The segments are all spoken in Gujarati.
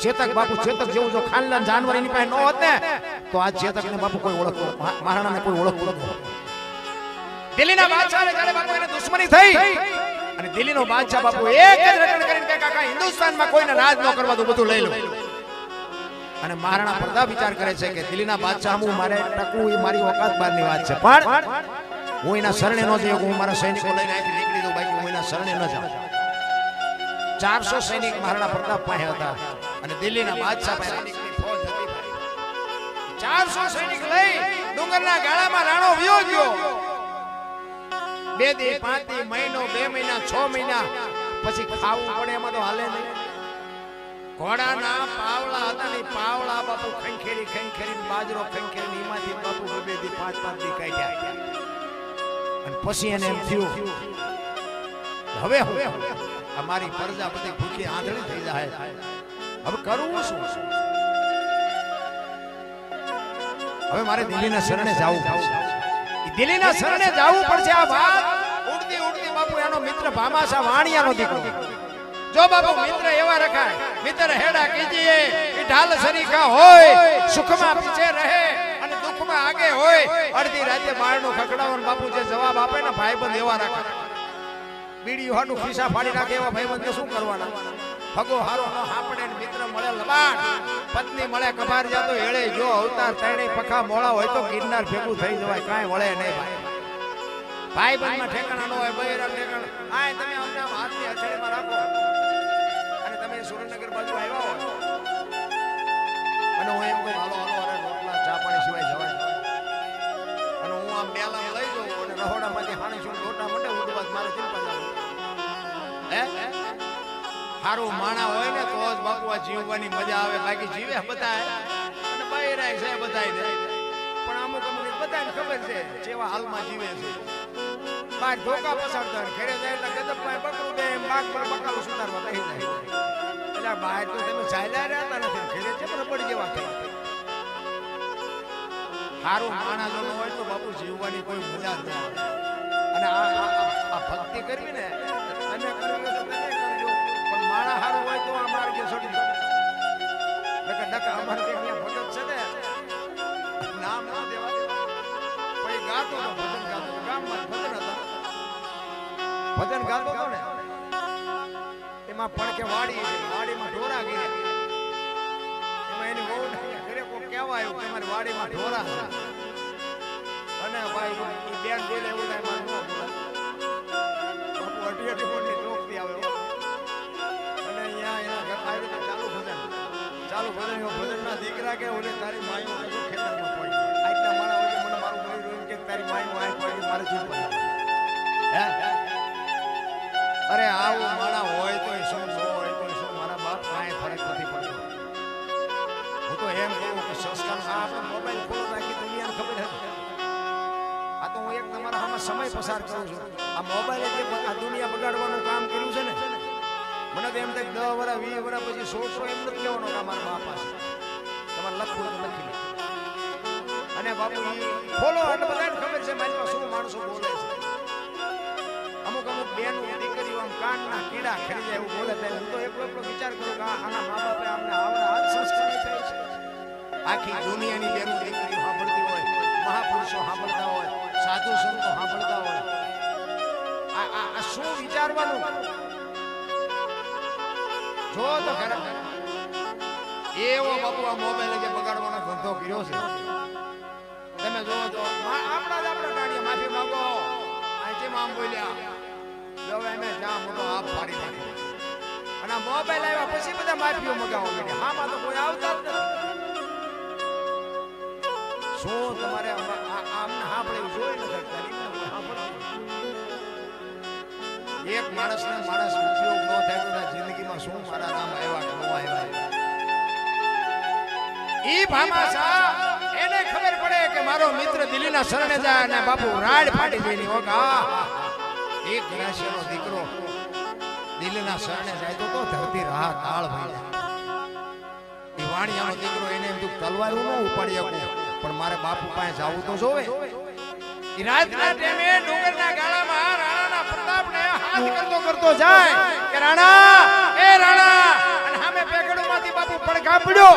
ચેતક બાપુ ચેતક જેવું જો ખાનદાન જાનવર એની પાસે ન હોત ને તો આ ચેતક ને બાપુ કોઈ ઓળખતો મહારાણાને કોઈ ઓળખતો નહોતો. દિલ્હીના બાદશાહને જ્યારે બાપુ એને દુશ્મની થઈ અને દિલ્હીનો બાદશાહ બાપુ એક જ રટણ કરીને કે કાકા હિન્દુસ્તાનમાં કોઈને રાજ ન કરવા દો, બધું લઈ લો. અને મહારાણા પ્રતાપ વિચાર કરે છે કે દિલ્હીના બાદશાહ હું મારે ટકવું એ મારી ઓકાત બહારની વાત છે, પણ હું એના શરણે ન જઈ હું મારા સૈનિકો લઈને અહીંથી નીકળી દઉં, બાકી હું એના શરણે ન જાઉં. 400 સૈનિક મહારાણા પ્રતાપ પાસે હતા અને દિલ્હીના બાદશાહ પાસે સૈનિકની ફોજ હતી. 400 સૈનિક લઈ ડુંગરના ગાળામાં રાણો વ્યો ગયો. 2 દી 5 દી મહિનો 2 મહિના 6 મહિના પછી ખાવું પડે એમાં તો હાલે નહીં. ઘોડાના પાવલા હતા ને પાવલા બાપુ ખંખેરી બાજરો ખંખેરી એમાંથી બાપુ 2 દી 5 દી કાઢ્યા. અને પછી એને એમ થયું હવે અમારી પ્રજા બધી ભૂખી આંધળી થઈ જાય, હવે કરવું શું? હવે મારે દિલ્હીના શરણે જવું પડશે. દિલ્હીના શરણે જવું પડશે. આ વાત ઉડતી બાપુ એનો મિત્ર ભામાશા વાણિયાનો દીકરો. જો બાપુ મિત્ર એવા રખાય, મિત્ર હેડા કીજીએ એ ઢાલ સરીખા હોય, સુખમાં પીછે રહે અને દુઃખમાં આગે હોય. અડધી રાતે બારણું ખકડાવવાનું બાપુ જે જવાબ આપે ને ભાઈબંધ એવા રાખે. બીડી હાડું ખિસ્સા ફાડી નાખે એવા ભાઈબંધ શું કરવાના? ભગો હારો ન હાપડે ને મિત્ર મળે લબાણ, પત્ની મળે કબાર જાતો હેળે. જો અવતાર તણે પખા મોળા હોય તો ગિરનાર ભેગું થઈ જવાય, કાંઈ વળે નહીં ભાઈ. ભાઈબંધમાં ઠેકાણા ન હોય, બૈરા ઠેકાણા આય તમે અમને હાથની હથેળીમાં રાખો અને તમે સુરેન્દ્રનગર બાજુ આવ્યા હોય અને હું એમ કહું હાલો અરે રોટલા ચા પાણી સિવાય જવાય અને હું આમ મેલા લઈ જાઉં અને રહોડામાંથી હાણી શું રોટા મંડે ઉડવા મારે ચિંતા જાવ. હારું માણા હોય ને તો જ બાપુ આ જીવવાની મજા આવે, બાકી જીવે બધાય અને બૈરાય છે બધાય, પણ અમુક બધાને ખબર છે જેવા હાલમાં જીવે છે. બાર ધોકા પસાડતા ઘરે જાય એટલે ગદપ પાસે પકડું દે, બાગ પર બકાલો સુધારવા બેસી જાય. એટલે બહાર તો તમે ચાલ્યા રહેતા નથી, ઘરે છે પણ પડી જેવા થઈ. હારું માણા જો હોય તો બાપુ જીવવાની કોઈ મજા જ નહીં. અને આ ભક્તિ કરવી ને તમે કરવી તો તમે કરજો, પણ માણા હારું હોય તો આ માર્ગે છોડી દો. ડકા અમારે ત્યાં ભગત છે ને નામ ના દેવા પછી ગાતો ભજન ગાતો, ગામમાં ભજન હતા, ભજન ગાતો હતો ને એમાં પડકે વાડીમાં ઢોરા ગયા. એમાં એની બહુ ઘરે કોઈ કહેવા આવ્યું કે મારી વાડીમાં ઢોરા છે અને ભાઈ એ બેન બોલે એવું થાય મારે ન બોલાય. બાપુ અઢી મોટી ચોકથી આવે અને અહીંયા એના ઘર આવ્યું તો ચાલુ ભજન ભજનના દીકરા કે ઓલે તારી માયું ખેતરમાં પડી આટલા મારા હોય મને મારું બોલી રોઈ કે તારી માયું આય પડી મારે જીવ પડી. અરે આવું માણા હોય તો શું હોય તો શું, મારા બાપ કાંઈ ફરક નથી પડતો. હું તો એમ કહું કે સંસ્કાર આપણે મોબાઈલ ખોલો નાખી દુનિયાને ખબર હતી. આ તો હું એક તમારા આમાં સમય પસાર કરું છું. આ મોબાઈલે જે આ દુનિયા બગાડવાનું કામ કર્યું છે ને, મને તો એમ થાય 10 વર્ષ 20 વર્ષ પછી 100 એમ નથી કહેવાનું કે મારા બાપ પાસે તમારે લખવું તો લખી લે. અને બાપુ ખોલો એટલે બધાને ખબર છે મારી પાસે શું માણસો બોલે છે. અમુક બેનો દીકરીઓ આમ કાનના કીડા ખરી જાય એવું બોલે. હું તો એટલો વિચાર કરું કે આના મા બાપે અમને આવડા હાથ સંસ્કાર થાય છે. આખી દુનિયાની બેનો દીકરીઓ સાંભળતી હોય, મહાપુરુષો સાંભળતા હોય, સાધુ સંતો સાંભળતા હોય. આ શું વિચારવાનું જો તો ખરા. એવો બાપુ આ મોબાઈલ જે બગાડવાનો ધંધો કર્યો છે તમે જોવો તો આપણા ટાણીએ માફી માંગો આ જેમ આમ બોલ્યા જો અમે જા મોટો આપ ફાડી નાખી અને મોબાઈલ આવ્યા પછી બધા માફીઓ મગાવવા માંડ્યા. હામાં તો કોઈ આવતા જ નથી. શું તમારે આમને સાંભળ્યું જોઈ નથી શકતા એક માણસને માણસ ઉપયોગ ન થાય તો જિંદગીમાં શું મારા નામ આવ્યા કે ન આવ્યા. ઈ ભામાશા એને ખબર પડે કે મારો મિત્ર દિલ્હીના શરણે જાય અને બાપુ રાડ ફાટી જઈને ઓગા એક ઘરાશીનો દીકરો દિલ્હીના શરણે જાય તો ધરતી રાહ તાળ થઈ જાય. ઈ વાણિયાનો દીકરો એને એમ તલવાર ન ઉપાડી શકું પણ મારે બાપુ પાસે જવું તો જોવે. ઈ રાતના ટાઈમે ડુંગરના ગાળામાં રાણાના પ્રતાપને હાથ કરતો જાય કે રાણા એ રાણા અને સામે પેગડોમાંથી બાપુ કાપડ્યો.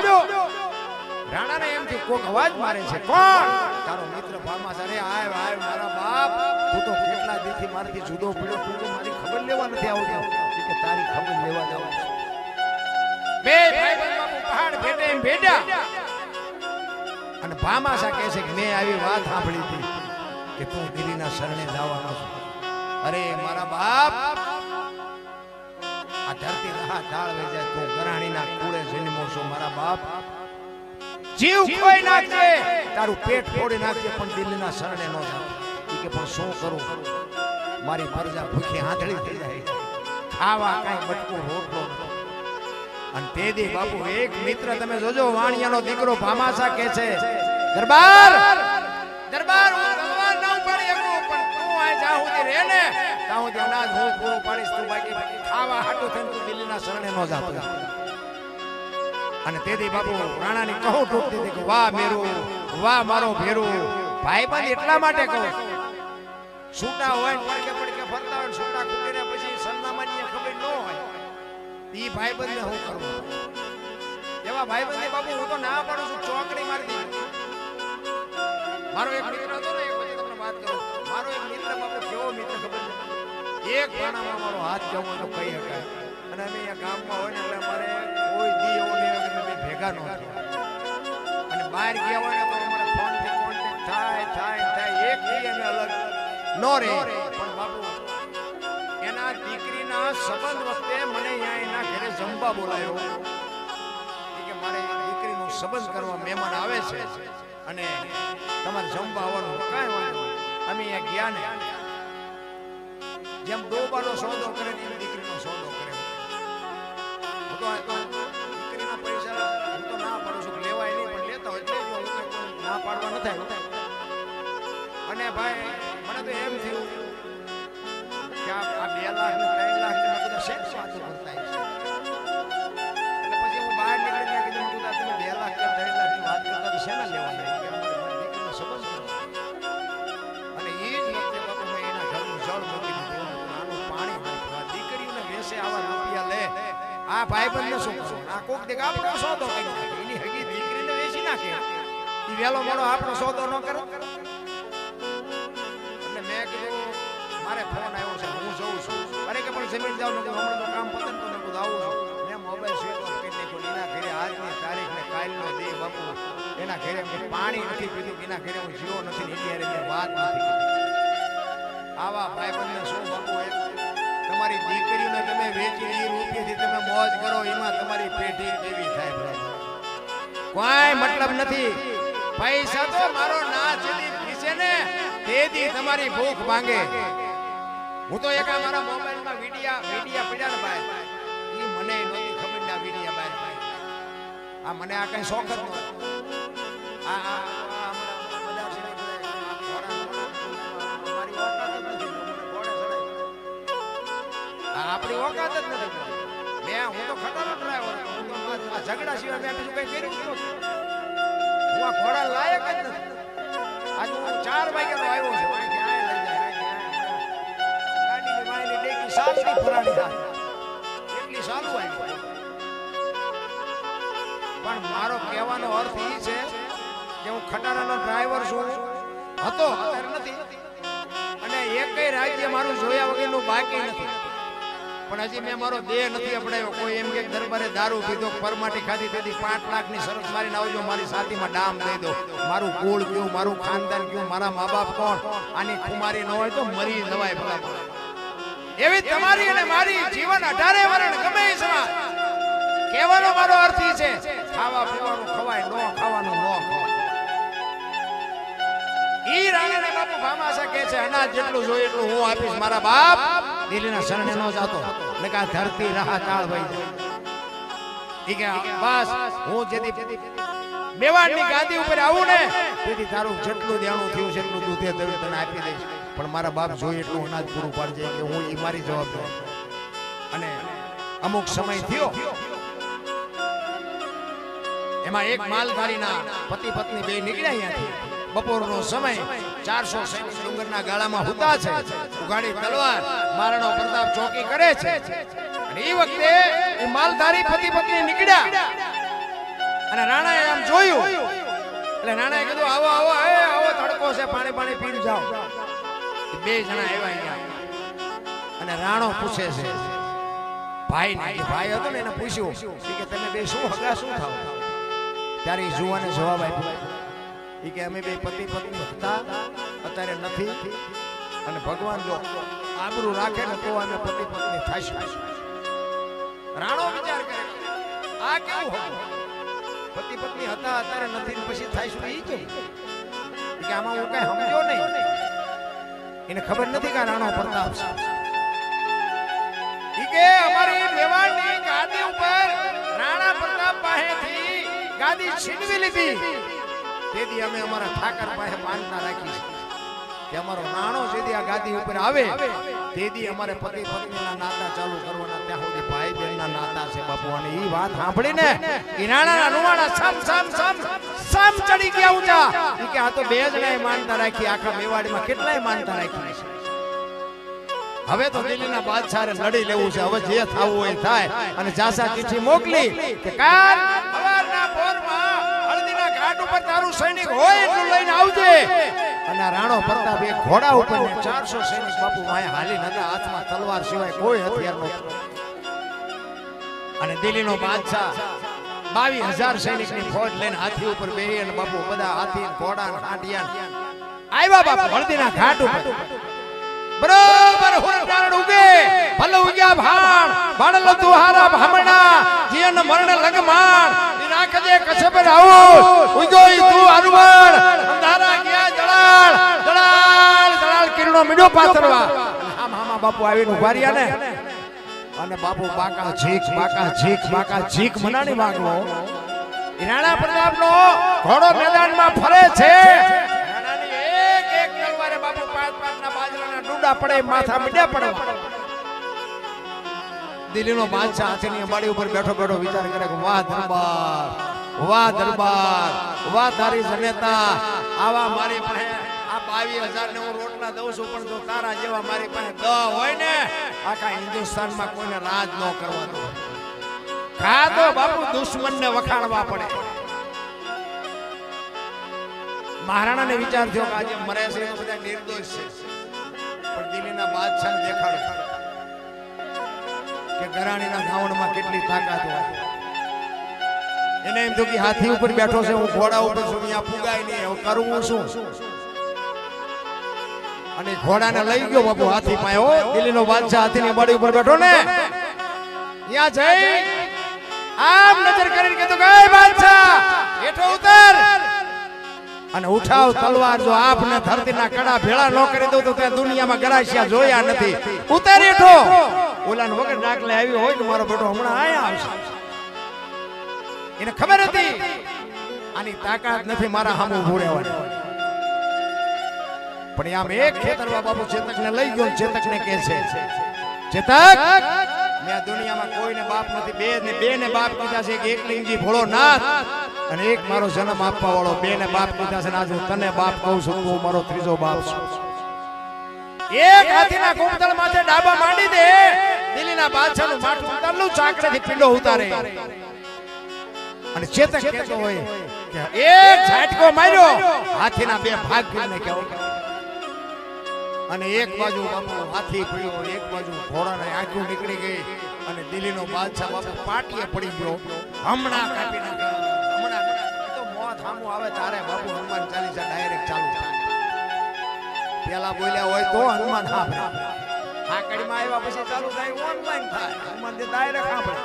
રાણાને એમ થયું કોક અવાજ મારે છે. કોણ? તારો મિત્ર ભામાસ. અરે આય આય મારા બાપ, તું તો કેટલા દીથી મારાથી જુદો પડ્યો, તું તો મારી ખબર લેવા નથી આવતો. કે તારી ખબર લેવા જાવ. બે ભાઈબંધ બાપુ પહાડ ભેટે એમ ભેટ્યા. અને ભામાસા કહે છે કે મેં આવી વાત સાંભળી હતી કે તું દિલ્હીના શરણે જવાનો છો. અરે મારા બાપ, આ ધરતી રાહ ઢાળ વઈ જાય, તું ગરાણીના કુળે જન્મો છો મારા બાપ. જીવ કોઈ નાખજે, તારું પેટ ફોડી નાખજે, પણ દિલ્હીના શરણે ન જાવ. ઈ કે પણ શું કરું, મારી પ્રજા ભૂખી આંધળી થઈ જાય, ખાવા કાંઈ બટકું રોટલો. અને તે દી બાપુ એક મિત્ર તમે જોજો, વાણિયાનો દીકરો ભામાસા કહે છે દરબાર દરબાર હું ભગવાન ના ઉપાડી શકું, પણ તું આ જા સુધી રહે ને ત્યાં સુધી અનાજ હું પૂરું પાડીશ. તું બાકી ખાવા હાટું થઈને તું દિલ્હીના શરણે ન જાતો. અને તેથી બાપુ રાણાની કહું તૂટતી હતી કે વાહ મેરું, વાહ મારો ભેરું. ભાઈબંધ એટલા માટે કહું, છૂટા હોય પડકે પડકે ફરતા હોય, છૂટા ખૂટીને પછી સરનામાની ખબર ન હોય, ઈ ભાઈબંધને હું કરવું? એવા ભાઈબંધને બાપુ હું તો ના પાડું છું, ચોકડી મારી દીધી. મારો એક મિત્ર હતો ને, એક પછી તમને વાત કરું. મારો એક મિત્ર બાપુ કેવો મિત્ર ખબર છે, એક ભાણામાં મારો હાથ જવો તો કહી શકાય. અને અમે અહીંયા ગામમાં હોય ને એટલે અમારે કોઈ દી એવો નહીં કે અમે ભેગા ન થયા. અને બહાર ગયા હોય ને તો અમારે ફોનથી કોન્ટેક્ટ થાય. એક દી અમે અલગ ન રહે. પણ બાપુ એના દીકરીના સંબંધ વખતે મને અહીંયા એના ઘરે જમવા બોલાયો કે મારે દીકરીનો સંબંધ કરવા મહેમાન આવે છે અને તમારે જમવા આવવાનું. કાંઈ વાંધો નહીં. અમે અહીંયા ગયા ને, જેમ ડોબાનો સોદો કરે ને એમ દીકરીનો સોદો કરે. દીકરીના પૈસા હું તો ના પાડું છું, લેવાય નહીં, પણ લેતા હોય એટલે ના પાડવા ન થાય. અને ભાઈ મને તો એમ થયું કે આ 2 લાખ ને 3 લાખ ને બધા શેર વાતો કરતા છે. એટલે પછી હું બહાર નીકળીને કીધું તમે 2 લાખ કે 3 લાખ ની વાત કરતા તો શેના લેવાના? દીકરીનો સંબંધ કરો. અને એ જ વખતે બાપુ મેં એના ઘરનું જળ મૂકી દીધું, આનું પાણી નાખ્યું. દીકરીને વેસે આવા રૂપિયા લે, આ ભાઈબંધને શું કરવું? આ કોક દેખ આપણો સોદો કરી નાખે, એની હગી દીકરીને વેચી નાખે. એ વેલો મોડો આપણો સોદો ન કરે. એટલે મેં કીધું મારે ફોન આવ્યો છે, હું જઉં છું. અરે કે પણ જમીન જાવ ને, હમણાં તો કામ પતન તો ને આવું છું. મેં મોબાઈલ સ્વિચ ઓફ કરી નાખ્યો. એના ઘરે આજની તારીખ ને કાલનો દે બાપુ, એના ઘરે પાણી નથી પીધું, એના ઘરે હું જીવો નથી, એની હારે મેં વાત નથી કરી. આવા ભાઈબંધને શું બાપુ, તમારી દીકરીને તમે વેચી એ રૂપિયાથી તમે મોજ કરો, એમાં તમારી પેઢી કેવી થાય? કોઈ મતલબ નથી. પૈસા તો મારો ના જેદી પીસે ને તેદી તમારી ભૂખ ભાંગે. હું તો એક મારા મોબાઈલમાં વિડિયા પડ્યા ને ભાઈ, એ મને નહોતી ખબર ના વિડિયા બહાર ભાઈ. આ મને આ કઈ શોખ જ નહોતો. આ બધા છે મારી ઓકાત જ નથી, ઘોડે ચડાય આપણી ઓકાત જ નથી. હું તો ખટારો ડ્રાઈવર, હું તો ઝઘડા સિવાય મેં બીજું કઈ કર્યું નથી. હું આ ઘોડા લાયક જ નથી. આજ હું 4 વાગ્યાનો આવ્યો છું. ગાડીની વાયલી ડેકી સાચી ફરાડી થાય એટલી સારું આવી. પણ મારો કહેવાનો અર્થ એ છે કે હું ખટારાનો ડ્રાઈવર છું, હતો અત્યારે નથી, અને એકેય રાજ્ય મારું જોયા વગરનું બાકી નથી. પણ હજી મેં મારો દેહ નથી અપડાયો. કોઈ એમ કે દરબારે દારૂ પીધો, પરમાટી ખાધી, તેથી 5 લાખની શરત મારીને આવજો, મારી સાથીમાં ડામ દઈ દો. મારું કુળ કયું, મારું ખાનદાન કયું, મારા મા બાપ કોણ, આની કુમારી ન હોય તો મરી જવાય ભલા. એવી તમારી અને મારી જીવન 18 વરણ ગમે એ સમાજ. કહેવાનો મારો અર્થ એ છે, ખાવા પીવાનું ખવાય, ન ખાવાનું ન ખવાય. ઈ રાણાને બાપુ ભામાસા કહે છે અનાજ જેટલું જોઈએ એટલું હું આપીશ મારા બાપ. દિલ્હીના શરણે ન જાતો, ને કા ધરતી રાહ તાળ વઈ જાય. ઈ કે બસ હું જેથી મેવાડની ગાદી ઉપર આવું ને તેથી તારું જેટલું દેણું થયું છે એટલું દૂધે દવી તને આપી દઈશ, પણ મારા બાપ જોઈએ એટલું અનાજ પૂરું પાડજે, કે હું ઈ મારી જવાબદારી. અને અમુક સમય થયો, એમાં એક માલધારીના પતિ પત્ની બે નીકળ્યા અહીંયાથી. બપોરનો સમય, 400 સૈનિક ડુંગરના ગાળામાં હુતા છે, ઉગાડી તલવાર મહારાણો પ્રતાપ ચોકી કરે છે. અને એ વખતે એ માલધારી પતિ પત્ની નીકળ્યા અને રાણાએ આમ જોયું એટલે રાણાએ કીધું આવો આવો આવો તડકો છે પાણી પાણી પીને જાઓ બે જણા આવ્યા અહીંયા અને રાણો પૂછે છે ભાઈ હતો ને એને પૂછ્યું કે તમે બે શું હગા શું થાવ ત્યારે એ જુવાને જવાબ આપ્યો કે અમે બે પતિ પત્ની હતા અત્યારે નથી અને ભગવાન જો આબરૂ રાખે ને તો અમે પતિ પત્ની થઈશું રાણો વિચાર કરે આ કેવું હતું પતિ પત્ની હતા અત્યારે નથી પછી થઈશું એ કેવું કે આમાં હું કઈ સમજો નહીં એને ખબર નથી કે રાણો પ્રતાપ છે કે અમારી મેવાડની ગાદી ઉપર રાણા પ્રતાપ પાસેથી ગાદી છીનવી લીધી તેથી અમે અમારા ઠાકર પાસે માનતા રાખી કે અમારો રાણો જેથી આ ગાદી ઉપર આવે તેથી અમારે પતિ પત્નીના નાતા ચાલુ કરવાના ત્યાં સુધી ભાઈ બહેનના નાતા છે બાપુ અને ઈ વાત સાંભળીને ઈ રાણાના રૂવાડા સમ ચડી ગયા ઊંચા ઈ કે આ તો બે જણાએ માનતા રાખી આખા મેવાડીમાં કેટલાય માનતા રાખી હવે તો દિલ્હીના બાદશાહે લડી લેવું છે હવે જે થાવું હોય થાય અને જાસા ચિઠ્ઠી મોકલી કે કાલ સવારના પોરમાં હળદીના ઘાટ ઉપર તારું સૈનિક હોય એટલું લઈને આવજે અને રાણો પ્રતાપ એક ઘોડા ઉપર 400 સૈનિક બાપુ માયા હાલી નતા હાથમાં તલવાર સિવાય કોઈ હથિયાર નહોતું અને દિલ્હીનો બાદશાહ 22000 સૈનિકની ફોજ લઈને હાથી ઉપર બેહી અને બાપુ બધા હાથી ઘોડા હાંડિયા આવ્યા બાપુ હળદીના ઘાટ ઉપર બરોબર હુરકાણ ઉગે ભલે ઉગ્યા ભાણ બાણલ દુહારા ભામણા જીન મરણ લગમાણ રાખજે કછપ રાઉ ઉગોઈ તું અરવણ અંધારા ગયા જળાળ કિરણો મીડો પાથરવા હામા બાપુ આવીને ઉભાર્યા ને અને બાપુ બાકા ઝીક મનાની વાગવો રાણા પ્રતાપનો ઘોડો મેદાનમાં ફરે છે પડે માથા મીડ્યા પડવા દિલ્હીનો બાદશાહ હાથીની અંબાડી ઉપર બેઠો બેઠો વિચાર કરે કે વાહ દરબાર વાહ તારી જનેતા આવા મારી પાસે આ 22000 ને હું રોટલા દઉં છું પણ જો તારા જેવા મારી પાસે 10 હોય ને આખા હિન્દુસ્તાનમાં કોઈને રાજ ન કરવા દો કા તો બાપુ દુશ્મનને વખાણવા પડે મહારાણાને વિચાર થયો કે આજે મરે છે તો બધા નિર્દોષ છે પણ દિલ્હીના બાદશાહને દેખાડો કે ગરાણીના ગાવણમાં કેટલી તાકાત હોય એને એમ થયું કે હાથી ઉપર બેઠો છે હું ઘોડા ઉપર છું અહીંયા પુગાય નહીં હું કરવું શું અને ઘોડાને લઈ ગયો બાપુ હાથી પાસે હો દિલ્હીનો બાદશાહ હાથીની બાડી ઉપર બેઠો ને ત્યાં જઈ આમ નજર કરીને કીધું કે એ બાદશાહ હેઠો ઉતર અને ઉઠાવ તલવાર જો આપને ધરતીના કડા ભેળા ન કરી દઉં તો ત્યાં દુનિયામાં ગરાસિયા જોયા નથી ઉતારી ઉઠો ઓલાને વગર ડાકલે આવી હોય તો મારો બેટો હમણાં આયા આવશે એને ખબર હતી આની તાકાત નથી મારા સામે ઊભું રહેવાની પણ આમ એક ખેતરમાં બાપુ ચેતકને લઈ ગયો ચેતકને કહે છે ચેતક મેં દુનિયામાં કોઈને બાપ નથી બે ને બાપ કીધા છે કે એકલિંગજી ભોળોનાથ અને એક મારો જન્મ આપવા વાળો બે ને બાપ કીધા છે આજે તને બાપ કહું છું તું મારો ત્રીજો બાપ છું એક હાથીના કુંતળ માથે ડાબા માંડી દે દિલ્હીના બાદશાહનું માથું ઉતારલું ચાકરેથી પિંડો ઉતારે અને ચેતક કહેતો હોય કે એક ઝાટકો માર્યો હાથીના બે ભાગ કરીને કેવો અને એક બાજુ બાપુ હાથી પડ્યો એક બાજુ ઘોડાને આંખો નીકળી ગઈ અને દિલ્હીનો બાદશાહ બાપુ પાટીએ પડી ગયો હમણાં કાપી નાખ્યો હમણાં તો મોત સામું આવે તારે બાપુ હનુમાન ચાલીસા ડાયરેક્ટ ચાલુ થાય પેલા બોલ્યા હોય તો હનુમાન સાંભળે હાકડીમાં આવ્યા પછી ચાલુ થાય ઓનલાઈન થાય હનુમાન જે ડાયરેક્ટ સાંભળે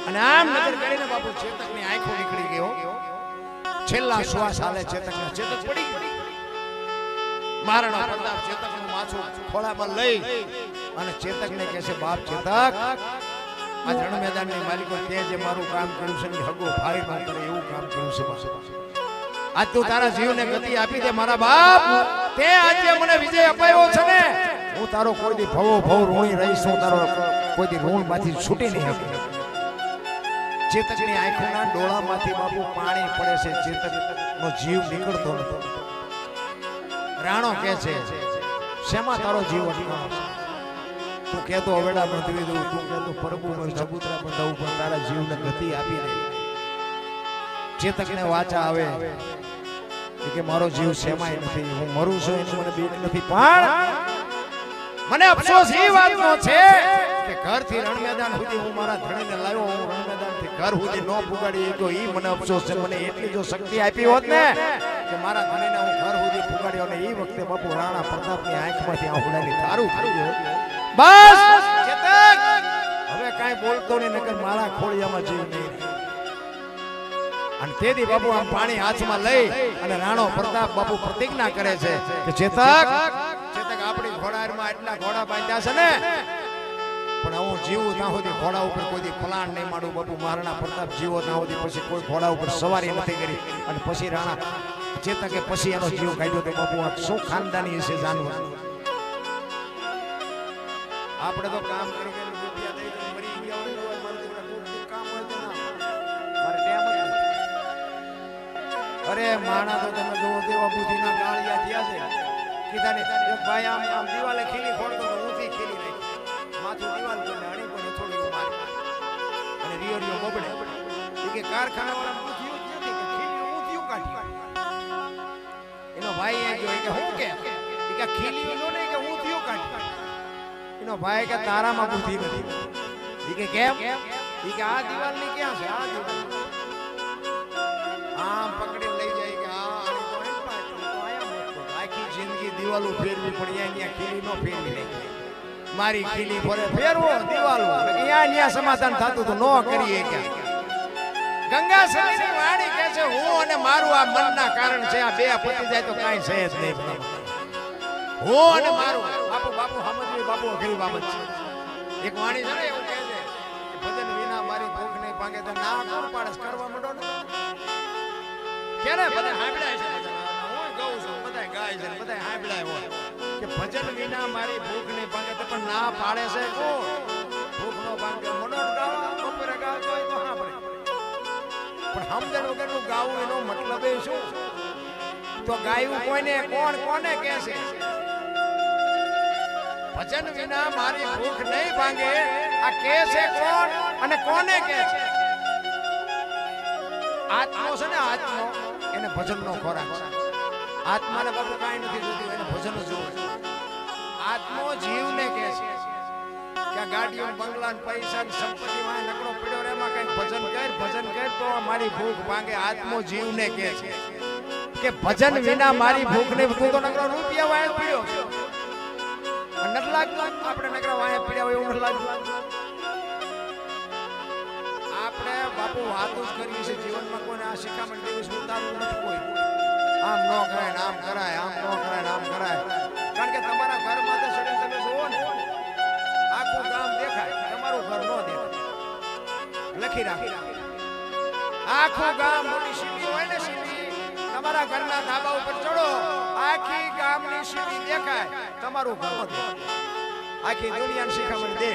અને આમ નજર કરીને બાપુ ચેતકની આંખો નીકળી ગયો છેલ્લા શ્વાસ હાલે ચેતક પડી મહારાણા પ્રતાપ ચેતકનું માથું ખોળામાં લઈ અને ચેતકને કહે છે બાપ ચેતક આ રણ મેદાનની માલિકો તે જે મારું કામ કર્યું છે ને હગો ભાઈ માં કરે એવું કામ કર્યું છે આજ તું તારા જીવને ગતિ આપી દે મારા બાપ તે આજે મને વિજય અપાયો છે ને હું તારો કોઈ દી ભવ ઋણી રહીશ હું તારો કોઈ દી ઋણમાંથી છૂટી નહીં શકું ચેતકની આંખોના ડોળામાંથી બાપુ પાણી પડે છે ચેતકનો જીવ નીકળતો નથી રાણો કહે છે શેમાં તારો જીવ અટકાવ તું કહેતો અવેડા બંધવી દઉં, તું કહેતો પ્રભુ મને ચબૂતરા બંધાવું, પણ તારા જીવને ગતિ આપી દે. ચેતકને વાચા આવે કે મારો જીવ સેમાય નથી, હું મરું છું એની મને બીક નથી, પણ મને અફસોસ એ વાતનો છે કે ઘરથી રણ મેદાન સુધી હું મારા ધણીને લાવ્યો, હું રણ મેદાનથી ઘર સુધી ન પુગાડી શક્યો. ઈ મને અફસોસ છે. મને એટલી જો શક્તિ આપી હોત ને કે મારા ધણીને હું ઘર સુધી પુગાડ્યો, અને ઈ વખતે બાપુ રાણા પ્રતાપની આંખમાંથી આંખડાની તારું થઈ ગયો. બસ ચેતક હવે કાંઈ બોલતો નહીં, નકર મારા ખોળિયામાં જીવ નહીં. અને તેથી બાપુ આમ પાણી હાથમાં લઈ અને રાણો પ્રતાપ બાપુ પ્રતિજ્ઞા કરે છે કે ચેતક આપણી ઘોડામાં એટલા ઘોડા બાંધ્યા છે ને, પણ હું જીવું ત્યાં સુધી ઘોડા ઉપર કોઈ ફલાણ નહીં માડું. બાપુ મહારાણા પ્રતાપ જીવો ત્યાં સુધી પછી કોઈ ઘોડા ઉપર સવારી નથી કરી. અને પછી રાણા ચેતકે પછી એનો જીવ કાઢ્યો. તો બાપુ આ શું ખાનદાની હશે જાનવર. આપણે તો કામ કરી રૂપિયા દઈ દઈ મરી ગયા હોય, કામ હોય તો ના મારે ટેમ જ નથી. અરે માણા તો તમે જોવો તેવા બુદ્ધિના ગાળિયા થયા છે. કીધા ને ભાઈ આમ આમ દિવાલે ખીલી ખોડતો તો ઊંધી ખીલી નાખી, માથું દિવાલ પર અણી પણ થોડી મારે અને રિયો રિયો બબડે. કે કારખાના વાળા બુદ્ધિઓ જ નથી કે ખીલી ઊંધી કાઢી. એનો ભાઈ એ ગયો કે હું કે ખીલી નો નહીં કે ઊંધી કાઢી. એનો ભાઈ કે તારામાં બુદ્ધિ નથી. કે કેમ? કે આ દિવાલ ની ક્યાં છે? આ દિવાલ આમ પકડી લઈ જાય કે આ આની તો આયા મોટો. આખી જિંદગી દિવાલો ફેરવી પણ અહીંયા ખીલી નો ફેરવી નહીં. મારી ખીલી પર ફેરવો દિવાલો અહીંયા સમાધાન થતું તો નો કરીએ. ક્યાં ગંગા સતીની વાણી કહે છે હું અને મારું આ મનના કારણ છે. આ બે પતી જાય તો કાંઈ છે જ નહીં. હું અને મારું બાપુ સમજવી બાપુ અઘરી બાબત છે. એક વાણી છે ને એવું કહે છે કે ભજન વિના મારી ભૂખ નહીં ભાંગે. તો ના કોણ પાડસ કરવા માંડો ને કેને બધા હાંભળાય છે. ભજન હું ગાઉં છું, બધા ગાય છે, બધા હાંભળાય હોય કે ભજન વિના મારી ભૂખ નહીં ભાંગે. તો પણ ના પાડે છે કોણ? ભૂખ નો ભાંગે મનોટ ગાવા બપોરે ગાવતો હોય તો સાંભળે, પણ સમજણ વગરનું ગાવું એનો મતલબ એ શું? તો ગાયું કોઈને કોને કહે છે? ભજન વિના મારી ભૂખ નહીં ભાંગે આ કહે છે કોણ અને કોને કહે છે? આત્મો છે ને, આત્મો એને ભજનનો ખોરાક છે. આત્માને બાપુ કાંઈ નથી જોતું, એને ભજન જ જોવે. આત્મો જીવને કહે છે કે ગાડીઓ બંગલા પૈસા સંપત્તિમાં નકરો પડ્યો રે, એમાં કઈ ભજન કર તો મારી ભૂખ ભાંગે. આત્મો જીવને કહે છે કે ભજન વિના મારી ભૂખ નહીં. તું તો નકરો રૂપિયા વાય પડ્યો નથી લાગતું. આપણે નકરા વાયા પીડ્યા હોય એવું નથી લાગતું. આપણે બાપુ વાતો જ કરીએ છીએ જીવનમાં. કોઈને આ શિખામણ દિવસ ઉતારવું નથી. કોઈ આમ ન કરાય ને આમ કરાય, આમ ન કરાય ને આમ કરાય. કારણ કે તમારા ઘરમાં તો સડે તમે જોવો ને આખું ગામ દેખાય, તમારું ઘર ન દેખાય. લખી રાખી આખું ગામ મોટી સીડી હોય ને, સીડી તમારા ઘરના ધાબા ઉપર ચડો, આખી ગામની સીડી દેખાય, તમારું ઘર ન દેખાય. આખી દુનિયાને શિખામણ દે.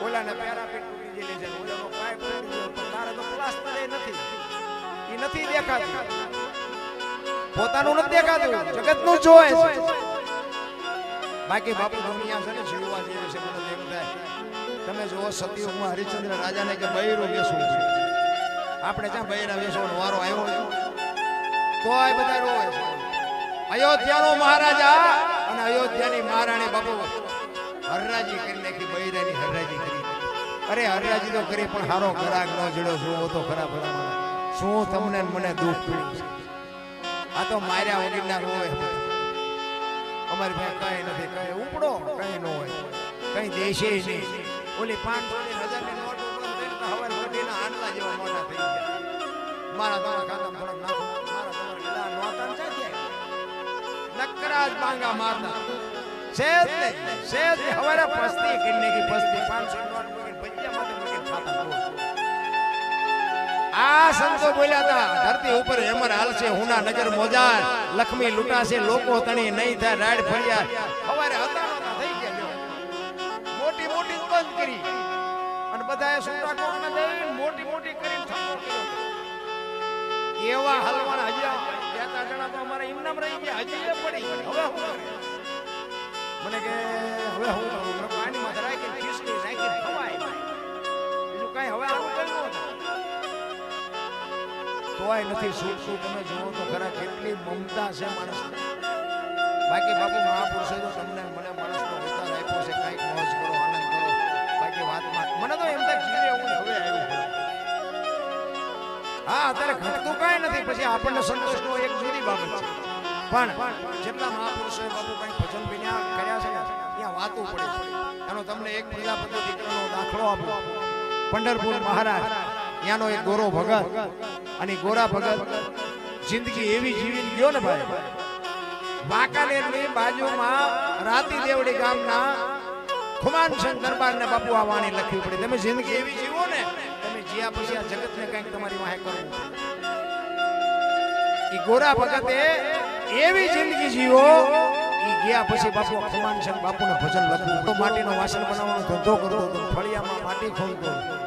ઓલાને પેરાપીટ તૂટી ગયેલી છે, ઓલાનો પાઇપ તૂટી ગયો, પણ તારે તો પ્લાસ્ટર એ નથી દેખાતું. પોતાનું નથી દેખાતું, જગતનું જોવે છે. બાકી બાપુ દુનિયા છે ને જીવવા જેવી છે. મને એમ થાય તમે જોવો સતયુગમાં હરિશ્ચંદ્ર રાજાને કે બૈરું બેસવું છે. આપણે જ્યાં બૈરા બેસવાનો વારો આવ્યો તોય બધા રોવે છે. અયોધ્યાનો મહારાજા અને અયોધ્યાની મહારાણી બાપુ હરરાજી કરી નાખી, બૈરાની હરરાજી કરી. અરે હરરાજી તો કરી પણ હારો ઘરાક ન જડ્યો. શું તો ખરાબ શું તમને મને દુઃખ પીડ્યું છે. આ તો માર્યા વગરના રોવે. અમારી પાસે કઈ નથી, કઈ ઉપડો કઈ ન હોય, કઈ દેશે નહીં. ઓલી 500 ની 1000 ની નોટ ઉપર હવાર મોટીના આંટલા જેવા મોટા થઈ ગયા. મારા તમારા ખાતામાં થોડાક નાખો, મારા તમારા ગલા નોટા ચાલ્યા નકરા જ બાંગા મારતા. સેજ હવારે પસ્તી કરીને કી પસ્તી 500 નોટ મૂકીને ભજીયામાંથી મૂકીને ખાતા બોલ. આ સંતો બોલ્યા હતા ધરતી ઉપર હેમર હાલશે, હુના નજર મોજાર, લક્ષ્મી લૂંટાશે, લોકો તણી નહીં થાય રાડ ફળિયા. હવારે હતા થઈ ગયા. મોટી મોટી બંધ કરી અને બધાએ સુટા કોકને દઈને મોટી કરીને ઠપકો કર્યો. એવા હલવાના હજી 2-4 જણા તો અમારા ઇમનામ રહી ગયા, હજી એ પડી. હવે શું કરે? મને કે હવે હું પાણી માં રાખીને ખીસની નાખીને ખવાય બીજું કાંઈ હવે આવું કઈ ન તોય નથી શું તમે જુઓ તો ખરા કેટલી મમતા છે માણસને બાકી બાપુ મહાપુરુષે તો તમને મને માણસનો વિચાર આપ્યો છે કાંઈક મોજ કરો આનંદ કરો બાકી વાતમાં મને તો એમ થાય જીવે એવું હવે આવ્યું હા અત્યારે ઘટતું કાંઈ નથી પછી આપણને સંતોષનો એક જુદી બાબત છે પણ જેટલા મહાપુરુષોએ બાપુ કંઈક ભજન વિના કર્યા છે ને ત્યાં વાતું પડે એનો તમને એક પ્રજાપતિ દીકરાનો દાખલો આપો પંઢરપુર મહારાજ ત્યાંનો એક ગોરો ભગત અને ગોરા ભગત જિંદગી એવી જીવીને ગયો ને ભાઈ વાંકાનેરની બાજુમાં રાતી દેવડી ગામના ખુમાનચંદ દરબારને બાપુ આ વાણી લખવી પડી તમે જિંદગી એવી જીવો ને તમે જીયા પછી આ જગતને કંઈક તમારી વાહે કરવું ઈ ગોરા ભગતે એવી જિંદગી જીવો ઈ ગયા પછી બાપુ ખુમાનચંદ બાપુને ભજન લખવું તો માટીનો વાસણ બનાવવાનો ધંધો કરતો હતો ફળિયામાં માટી ખોલતો